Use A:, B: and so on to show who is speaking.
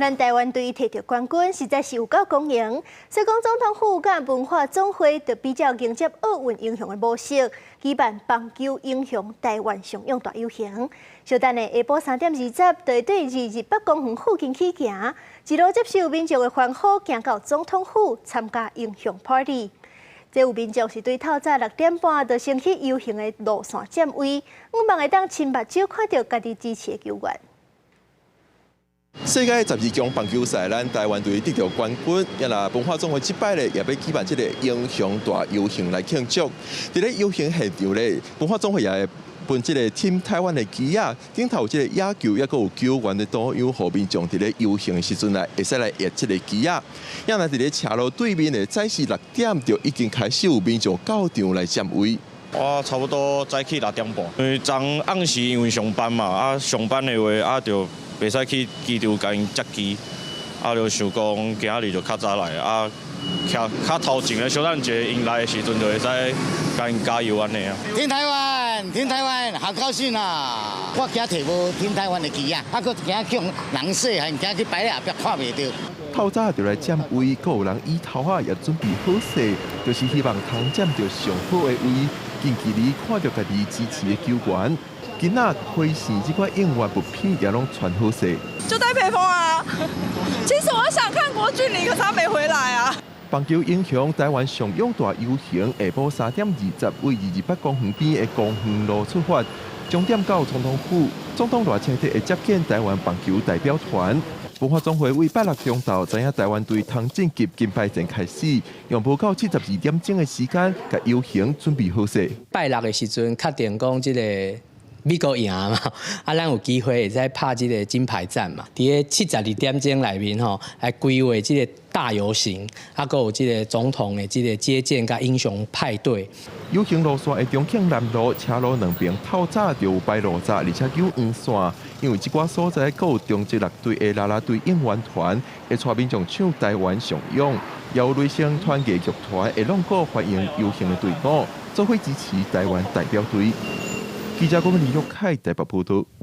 A: 咱台湾队摕到冠军，实在是有够公平。所以讲，总统府甲文化总会就比较迎接奥运英雄的模式，举办棒球英雄台湾上勇大游行。稍等的下晡3:20，就会对22北公园附近起行，一路接受民众的欢呼，行到总统府参加英雄 party。 这有民众是对透早6点半就升起游行的路线占位，希望会当亲目睭看到家己支持的球员。
B: 世界12强棒球赛，咱台湾队得到冠军，也啦文化总会这摆咧也要举办这个英雄大游行来庆祝。伫咧游行现场咧，文化总会也会分这个 Team 台湾的旗啊，顶头有这个野球，也有球员的导游和民众伫咧游行的时阵来，会使来压这个旗啊。也啦伫咧车路对面的早时6点就已经开始有民众到场来占位。
C: 我差不多早起6点半，因为昨暗时因为上班嘛，上班的话就袂使去机场甲因接机，就想讲今仔日就较早来，较头前的小等者因来的时阵就会使甲因加油安尼啊。
D: 天台湾，天台湾，好高兴啊！我今摕无天台湾的旗啊，搁今向人说，还今去摆咧后壁看袂到。
B: 透早就来占位，阁有人椅头啊也准备好势，就是希望通占到上好的位，近距离看到家己支持的球员。今仔开线这块应援物品也拢穿好势。
E: 就在北风啊！其实我想看郭俊麟，可是他没回来啊。
B: 棒球英雄台湾上勇大游行下晡3:20，为28公园边的公园路出发，终点到总统府。总统大清体会接见台湾棒球代表团。 文化总会为8、6中昼知影台湾队通晋级金牌战开始，用不到72点钟的时间，甲游行准备好势。
F: 拜6的时阵，确定讲这个美国赢嘛，咱有机会会使拍这个金牌战嘛。伫个72点钟内面吼，来规划这个大游行，还有这个总统的这个接见甲英雄派对。
B: 游行路线的中庆南路车路两边透早就有摆路窄，而且有黄线，因为这寡所在阁有中职6队的啦啦队应援团，会带民众唱台湾上勇，也有雷声团艺剧团会拢个欢迎游行的队伍，做伙支持台湾代表队。记者郭文李玉凯台北报道。